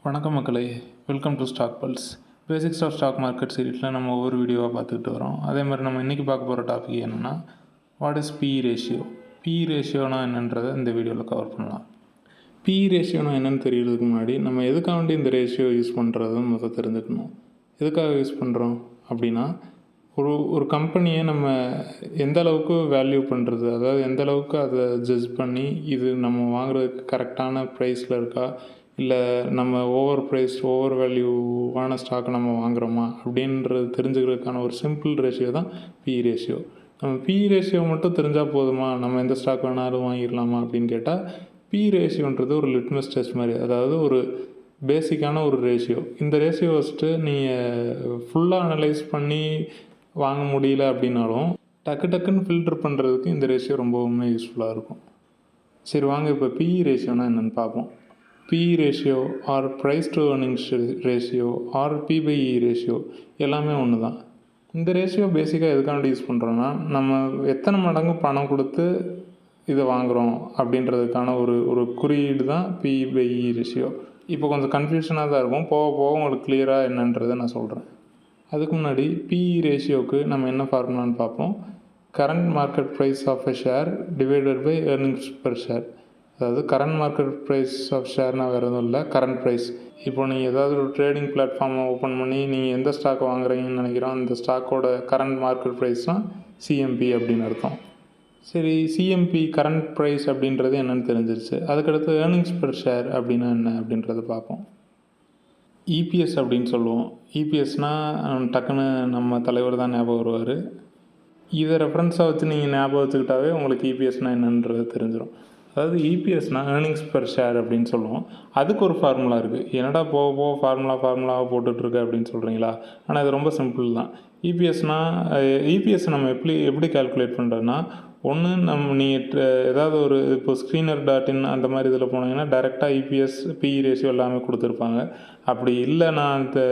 வணக்கம் மக்களே, welcome to Stock Pulse. Basics of stock market சீரீஸில் நம்ம ஒவ்வொரு வீடியோவாக பார்த்துக்கிட்டு வரோம். அதே மாதிரி நம்ம இன்றைக்கி பார்க்க போகிற டாபிக் என்னென்னா, what is PE ratio. PE ரேஷியோனா என்னன்றதை இந்த வீடியோவில் கவர் பண்ணலாம். பிஇ ரேஷியோனா என்னென்னு தெரியறதுக்கு முன்னாடி நம்ம எதுக்காக வேண்டி இந்த ரேஷியோ யூஸ் பண்ணுறதுன்னு முதல் தெரிஞ்சுக்கணும். எதுக்காக யூஸ் பண்ணுறோம் அப்படின்னா, ஒரு கம்பெனியை நம்ம எந்த அளவுக்கு வேல்யூ பண்ணுறது, அதாவது எந்த அளவுக்கு அதை ஜட்ஜ் பண்ணி இது நம்ம வாங்குறதுக்கு கரெக்டான ப்ரைஸில் இருக்கா, இல்லை நம்ம ஓவர் வேல்யூவான ஸ்டாக்கை நம்ம வாங்குகிறோமா அப்படின்றது தெரிஞ்சுக்கிறதுக்கான ஒரு சிம்பிள் ரேஷியோ தான் பிஇ ரேஷியோ. நம்ம பிஇ ரேஷியோ மட்டும் தெரிஞ்சால் போதுமா, நம்ம எந்த ஸ்டாக் வேணாலும் வாங்கிடலாமா அப்படின்னு கேட்டால், பிஇ ரேஷியோன்றது ஒரு லிட்மஸ் டெஸ்ட் மாதிரி. அதாவது ஒரு பேசிக்கான ஒரு ரேஷியோ. இந்த ரேஷியோ வச்சுட்டு நீங்கள் ஃபுல்லாக அனலைஸ் பண்ணி வாங்க முடியல அப்படின்னாலும் டக்குன்னு ஃபில்டர் பண்ணுறதுக்கு இந்த ரேஷியோ ரொம்பவுமே யூஸ்ஃபுல்லாக இருக்கும். சரி வாங்க, இப்போ பிஇ ரேஷியோனா என்னென்னு பார்ப்போம். PE ratio or price to earnings ratio or P/E ratio எல்லாமே ஒன்று தான். இந்த ரேஷியோ பேசிக்காக எதுக்காண்டி யூஸ் பண்ணுறோன்னா, நம்ம எத்தனை மடங்கு பணம் கொடுத்து இதை வாங்குகிறோம் அப்படின்றதுக்கான ஒரு குறியீடு தான் P/E ரேஷியோ. இப்போ கொஞ்சம் கன்ஃபியூஷனாக தான் இருக்கும், போக போக உங்களுக்கு கிளியராக என்னன்றதை நான் சொல்கிறேன். அதுக்கு முன்னாடி PE ரேஷியோவுக்கு நம்ம என்ன ஃபார்முலான்னு பார்ப்போம். Current market price of a share divided by earnings per share. அதாவது கரண்ட் மார்க்கெட் ப்ரைஸ் ஆஃப் ஷேர்னால் வேறு எதுவும் இல்லை, கரண்ட் ப்ரைஸ். இப்போ நீங்கள் ஏதாவது ஒரு ட்ரேடிங் பிளாட்ஃபார்மை ஓப்பன் பண்ணி நீங்கள் எந்த ஸ்டாக் வாங்குறீங்கன்னு நினைக்கிறோம், அந்த ஸ்டாக்கோட கரண்ட் மார்க்கெட் ப்ரைஸ்னால் CMP அப்படின்னு அர்த்தம். சரி, CMP கரண்ட் ப்ரைஸ் அப்படின்றது என்னென்னு தெரிஞ்சிருச்சு. அதுக்கடுத்து ஏர்னிங்ஸ் பெர் ஷேர் அப்படின்னா என்ன அப்படின்றத பார்ப்போம். EPS அப்படின்னு சொல்லுவோம். EPSனால் டக்குன்னு நம்ம தலைவர் தான் ஞாபகம் வருவார். இதை ரெஃபரன்ஸாக வச்சு நீங்கள் ஞாபகம் வச்சுக்கிட்டாவே உங்களுக்கு EPSனால் என்னன்றது தெரிஞ்சிடும். அதாவது EPSனால் ஏர்னிங்ஸ் பெர் ஷேர் அப்படின்னு சொல்லுவோம். அதுக்கு ஒரு ஃபார்முலா இருக்குது. என்னடா போக ஃபார்முலாவாக போட்டுட்ருக்கு அப்படின்னு சொல்கிறீங்களா? ஆனால் இது ரொம்ப சிம்பிள் தான். EPS நம்ம எப்படி கால்குலேட் பண்ணுறதுன்னா, ஒன்று நீங்கள் ஏதாவது ஒரு இப்போ screener.in அந்த மாதிரி இதில் போனீங்கன்னா டேரெக்டாக EPS PE ரேஷியோ எல்லாமே கொடுத்துருப்பாங்க. அப்படி இல்லை, நான் இந்த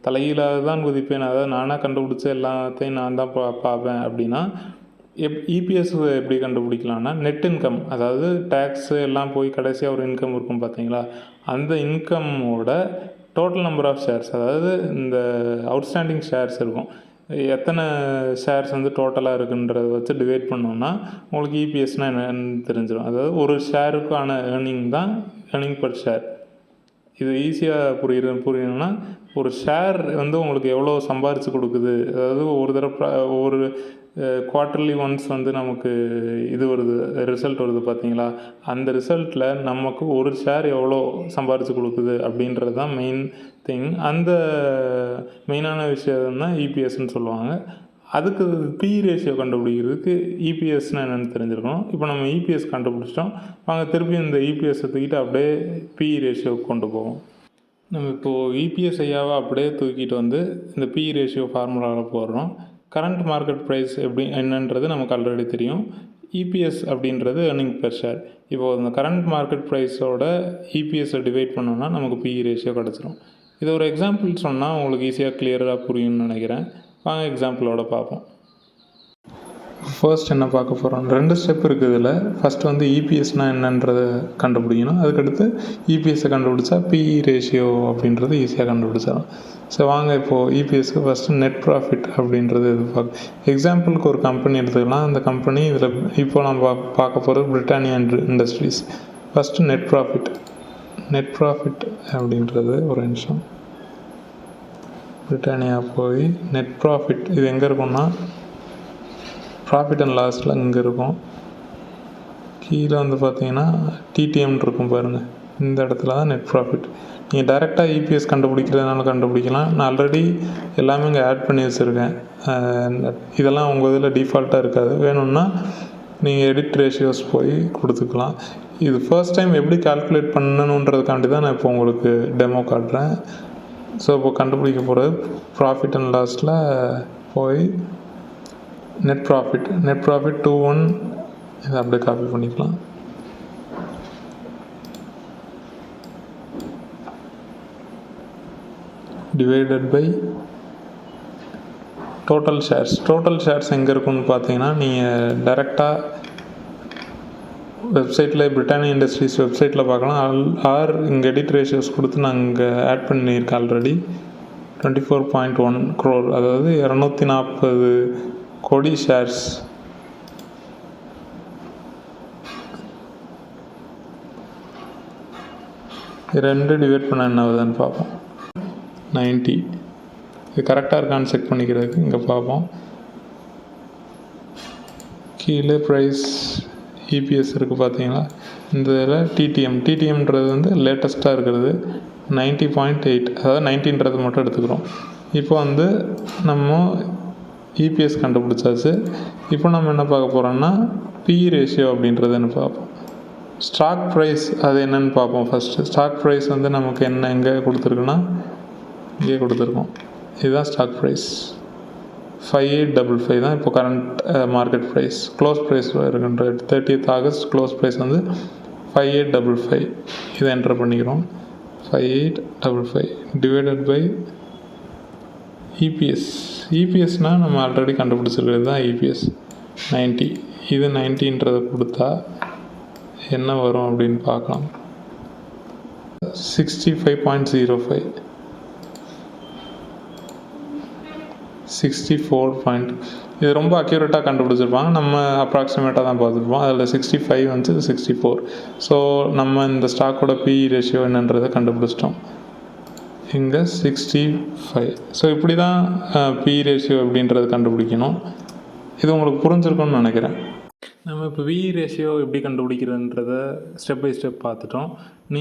தலைகீழாக தான் குதிப்பேன், அதாவது நானாக கண்டுபிடிச்ச எல்லாத்தையும் நான் தான் பார்ப்பேன் அப்படின்னா, EPS எப்படி கண்டுபிடிக்கலாம்னா, நெட் இன்கம், அதாவது டேக்ஸு எல்லாம் போய் கடைசியாக ஒரு இன்கம் இருக்கும் பார்த்தீங்களா, அந்த இன்கம்மோட டோட்டல் நம்பர் ஆஃப் ஷேர்ஸ், அதாவது இந்த அவுட்ஸ்டாண்டிங் ஷேர்ஸ் இருக்கும், எத்தனை ஷேர்ஸ் வந்து டோட்டலாக இருக்குன்றதை வச்சு டிவைட் பண்ணோன்னா உங்களுக்கு EPSனால் என்னன்னு தெரிஞ்சிடும். அதாவது ஒரு ஷேருக்கான ஏர்னிங் தான் ஏர்னிங் பர் ஷேர். இது ஈஸியாக புரியணும்னா, ஒரு ஷேர் வந்து உங்களுக்கு எவ்வளோ சம்பாரித்து கொடுக்குது, அதாவது ஒரு குவார்ட்டர்லி ஒன்ஸ் வந்து நமக்கு இது வருது, ரிசல்ட் வருது பார்த்தீங்களா, அந்த ரிசல்ட்டில் நமக்கு ஒரு ஷேர் எவ்வளோ சம்பாரித்து கொடுக்குது அப்படின்றது தான் மெயின் திங். அந்த மெயினான விஷயம் தான் EPSன்னு சொல்லுவாங்க. அதுக்கு PE ரேஷியோ கண்டுபிடிக்கிறதுக்கு EPSனால் என்னென்னு தெரிஞ்சிருக்கணும். இப்போ நம்ம EPS கண்டுபிடிச்சிட்டோம், வாங்க திருப்பி இந்த EPSயை தூக்கிட்டு அப்படியே PE ரேஷியோவுக்கு கொண்டு போவோம். நம்ம இப்போது EPS ஐயாவை அப்படியே தூக்கிட்டு வந்து இந்த PE ரேஷியோ ஃபார்முலாவில் போடுறோம். கரண்ட் மார்க்கெட் ப்ரைஸ் என்னன்றது நமக்கு ஆல்ரெடி தெரியும். EPS அப்படின்றது ஏர்னிங் பெர் ஷேர். இப்போது இந்த கரண்ட் மார்க்கெட் ப்ரைஸோட EPSஐ டிவைட் பண்ணோன்னா நமக்கு PE ரேஷியோ கிடச்சிரும். இது ஒரு எக்ஸாம்பிள் சொன்னால் உங்களுக்கு ஈஸியாக கிளியராக புரியும்னு நினைக்கிறேன். வாங்க எக்ஸாம்பிளோட பார்ப்போம். ஃபர்ஸ்ட் என்ன பார்க்க போகிறோம், 2 ஸ்டெப் இருக்குது இதில். ஃபஸ்ட்டு வந்து EPSனால் என்னன்றதை கண்டுபிடிக்கணும். அதுக்கடுத்து EPSஐ கண்டுபிடிச்சா PE ரேஷியோ அப்படின்றது ஈஸியாக கண்டுபிடிச்சிடலாம். ஸோ வாங்க இப்போது EPSக்கு ஃபஸ்ட்டு நெட் ப்ராஃபிட் அப்படின்றது எக்ஸாம்பிளுக்கு ஒரு கம்பெனி எடுத்துக்கலாம். அந்த கம்பெனி இதில் இப்போ நம்ம பார்க்க போகிறது Britannia industries. First net profit அப்படின்றது ஒரு நிமிஷம், பிரிட்டானியா போய் நெட் ப்ராஃபிட் இது எங்கே இருக்கும்னா, ப்ராஃபிட் அண்ட் லாஸில் இங்கே இருக்கும். கீழே வந்து பார்த்தீங்கன்னா TTM இருக்கும் பாருங்கள், இந்த இடத்துல தான் நெட் ப்ராஃபிட். நீங்கள் டைரெக்டாக EPS கண்டுபிடிக்கிறதுனால கண்டுபிடிக்கலாம். நான் ஆல்ரெடி எல்லாமே இங்கே ஆட் பண்ணி வச்சுருக்கேன். இதெல்லாம் உங்கள் இதில் டிஃபால்ட்டாக இருக்காது. வேணும்னா நீங்கள் எடிட் ரேஷியோஸ் போய் கொடுத்துக்கலாம். இது ஃபர்ஸ்ட் டைம் எப்படி கால்குலேட் பண்ணணுன்றதுக்காண்டி தான் நான் இப்போ உங்களுக்கு டெமோ காட்டுறேன். ஸோ இப்போ கண்டுபிடிக்க போகிறது ப்ராஃபிட் அண்ட் லாஸில் போய் நெட் ப்ராஃபிட் 21 இதை அப்படியே காப்பி பண்ணிக்கலாம். டிவைடட் பை டோட்டல் ஷேர்ஸ் எங்கே இருக்குன்னு பார்த்தீங்கன்னா, நீங்கள் டைரெக்டாக வெப்சைட்டில் பிரிட்டானியா இண்டஸ்ட்ரீஸ் வெப்சைட்டில் பார்க்கலாம். ஆர் இங்கே எடிட் ரேஷியோஸ் கொடுத்து நான் இங்கே ஆட் பண்ணியிருக்கேன் ஆல்ரெடி. 24.1 crore, அதாவது 240 கோடி ஷேர்ஸ். ரெண்டு டிவைட் பண்ண என்ன ஆகுதுன்னு பார்ப்போம். 90. இது கரெக்டாக இருக்கான்னு செக் பண்ணிக்கிறதுக்கு இங்கே பார்ப்போம். கீழே ப்ரைஸ் இபிஎஸ் இருக்குது பார்த்தீங்களா. இந்த இதில் டிடிஎம்ன்றது வந்து லேட்டஸ்ட்டாக இருக்கிறது 90.8, அதாவது 90ன்றது மட்டும் எடுத்துக்கிறோம். இப்போ வந்து நம்ம இபிஎஸ் கண்டுபிடிச்சாச்சு. இப்போ நம்ம என்ன பார்க்க போகிறோம்னா பி ரேஷியோ அப்படின்றது என்ன பார்ப்போம். ஸ்டாக் ப்ரைஸ் அது என்னென்னு பார்ப்போம். ஃபஸ்ட்டு ஸ்டாக் ப்ரைஸ் வந்து நமக்கு என்ன எங்கே கொடுத்துருக்குன்னா இங்கே கொடுத்துருக்கோம். இதுதான் ஸ்டாக் ப்ரைஸ் 5855 தான் இப்போ current market price. Close price இருக்கின்ற 30th ஆகஸ்ட் க்ளோஸ் ப்ரைஸ் வந்து 5855. இதை என்டர் பண்ணிக்கிறோம். 5855 டிவைடட் பை இபிஎஸ். இபிஎஸ்னால் நம்ம ஆல்ரெடி கண்டுபிடிச்சிருக்கிறது தான் இபிஎஸ் 90. இது 90ன்றதை கொடுத்தா என்ன வரும் அப்படின்னு பார்க்கலாம். 65.05, 64. இது ரொம்ப அக்யூரேட்டாக கண்டுபிடிச்சிருப்பாங்க. நம்ம அப்ராக்சிமேட்டாக தான் பார்த்துருப்போம். அதில் 65 வந்து 64. ஸோ நம்ம இந்த ஸ்டாக்கோட பி ரேஷியோ என்னன்றதை கண்டுபிடிச்சிட்டோம். இங்கே 65. ஸோ இப்படி தான் பி ரேஷியோ அப்படின்றது கண்டுபிடிக்கணும். இது உங்களுக்கு புரிஞ்சிருக்கும்னு நினைக்கிறேன். நம்ம இப்போ பி ரேஷியோ எப்படி கண்டுபிடிக்கிறதுன்றதை ஸ்டெப் பை ஸ்டெப் பார்த்துட்டோம். நீ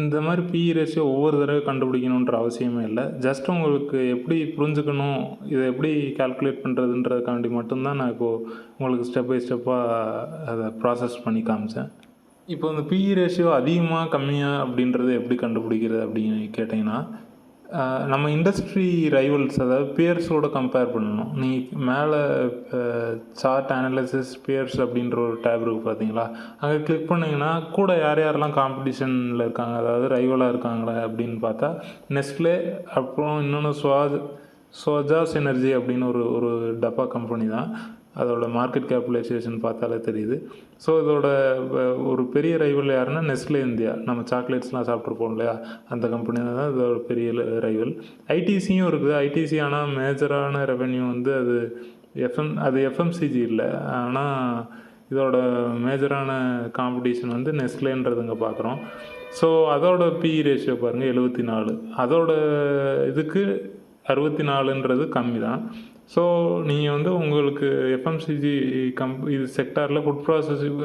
இந்த மாதிரி பி ரேஷியோ ஒவ்வொரு தடவை கண்டுபிடிக்கணுன்ற அவசியமே இல்லை. ஜஸ்ட் உங்களுக்கு எப்படி புரிஞ்சுக்கணும், இதை எப்படி கால்குலேட் பண்ணுறதுன்றதுக்காண்டி மட்டும்தான் நான் இப்போது உங்களுக்கு ஸ்டெப் பை ஸ்டெப்பாக அதை ப்ராசஸ் பண்ணி காமிச்சேன். இப்போ இந்த பி ரேஷியோ அதிகமாக கம்மியாக அப்படின்றத எப்படி கண்டுபிடிக்கிறது அப்படின்னு கேட்டிங்கன்னா, நம்ம இண்டஸ்ட்ரி ரைவல்ஸ், அதாவது பியர்ஸோடு கம்பேர் பண்ணணும். நீ மேலே சார்ட் அனாலிசிஸ் பியர்ஸ் அப்படின்ற ஒரு டேப் இருக்குது பார்த்தீங்களா, அங்கே கிளிக் பண்ணிங்கன்னா கூட யாரெல்லாம் காம்படிஷனில் இருக்காங்க, அதாவது ரைவலாக இருக்காங்களே அப்படின்னு பார்த்தா நெஸ்ட்லே, அப்புறம் இன்னொன்று சோஜாஸ் எனர்ஜி அப்படின்னு ஒரு டப்பா கம்பெனி தான். அதோட மார்க்கெட் கேபிடலைசேஷன் பார்த்தாலே தெரியுது. ஸோ இதோட ஒரு பெரிய ரைவல் யாருன்னா நெஸ்லே இந்தியா. நம்ம சாக்லேட்ஸ்லாம் சாப்பிட்ருப்போம் இல்லையா, அந்த கம்பெனி தான் இதோட பெரிய ரைவல். ஐடிசியும் இருக்குது. ஐடிசி ஆனால் மேஜரான ரெவென்யூ வந்து அது எஃப்எம்சிஜி இல்லை. ஆனால் இதோட மேஜரான காம்படிஷன் வந்து நெஸ்லேன்றதுங்க பார்க்குறோம். ஸோ அதோட பி ரேஷியோ பாருங்கள் 74. அதோட இதுக்கு 64ன்றது கம்மி தான். ஸோ நீங்கள் வந்து உங்களுக்கு எஃப்எம்சிஜி இது செக்டாரில் food processing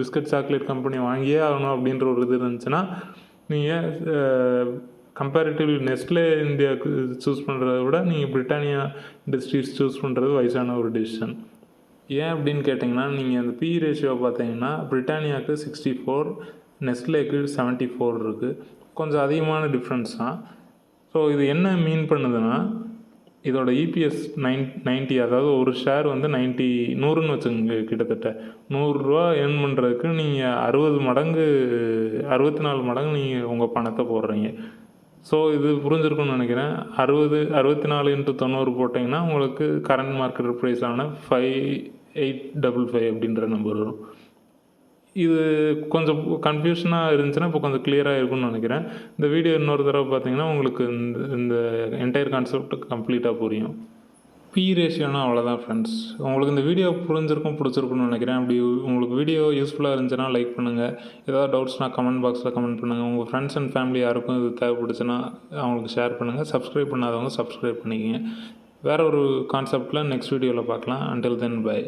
biscuit chocolate company வாங்கியே ஆகணும் அப்படின்ற ஒரு இது இருந்துச்சுன்னா நீங்கள் கம்பேரிட்டிவ்லி நெஸ்ட்லே இந்தியாவுக்கு சூஸ் பண்ணுறத விட நீங்கள் பிரிட்டானியா இண்டஸ்ட்ரீஸ் சூஸ் பண்ணுறது வயசான ஒரு டெசிஷன். ஏன் அப்படின்னு கேட்டிங்கன்னா, நீங்கள் அந்த பி ரேஷியோ பார்த்தீங்கன்னா பிரிட்டானியாவுக்கு 64, நெஸ்ட்லேக்கு 74 இருக்குது. கொஞ்சம் அதிகமான டிஃப்ரென்ஸ் தான். ஸோ இது என்ன மீன் பண்ணுதுன்னா, இதோட இபிஎஸ் 90, அதாவது ஒரு ஷேர் வந்து 100ன்னு வச்சுங்க. கிட்டத்தட்ட 100 ரூபா ஏர்ன் பண்ணுறதுக்கு நீங்கள் 64 மடங்கு நீங்கள் உங்கள் பணத்தை போடுறீங்க. ஸோ இது புரிஞ்சிருக்குன்னு நினைக்கிறேன். 64 × 90 போட்டிங்கன்னா உங்களுக்கு கரண்ட் மார்க்கெட் ப்ரைஸான 5855 அப்படின்ற நம்பர் வரும். இது கொஞ்சம் கன்ஃபியூஷனாக இருந்துச்சுன்னா இப்போ கொஞ்சம் கிளியராக இருக்கும்னு நினைக்கிறேன். இந்த வீடியோ இன்னொரு தடவை பார்த்தீங்கன்னா உங்களுக்கு இந்த என்டையர் கான்செப்ட் கம்ப்ளீட்டாக புரியும். பி ரேஷியோனா அவ்வளோதான் ஃப்ரெண்ட்ஸ். உங்களுக்கு இந்த வீடியோ பிடிச்சிருக்குன்னு நினைக்கிறேன். அப்படி உங்களுக்கு வீடியோ யூஸ்ஃபுல்லாக இருந்துச்சுன்னா லைக் பண்ணுங்கள். ஏதாவது டவுட்ஸ்னால் கமெண்ட் பாக்ஸில் கமெண்ட் பண்ணுங்கள். உங்கள் ஃப்ரெண்ட்ஸ் அண்ட் ஃபேமிலி யாருக்கும் இது தேவைப்படுச்சுன்னா அவங்களுக்கு ஷேர் பண்ணுங்கள். சப்ஸ்கிரைப் பண்ணாதவங்க சப்ஸ்கிரைப் பண்ணிக்கங்க. வேறு ஒரு கான்செப்டில் நெக்ஸ்ட் வீடியோவில் பார்க்கலாம். Until then by.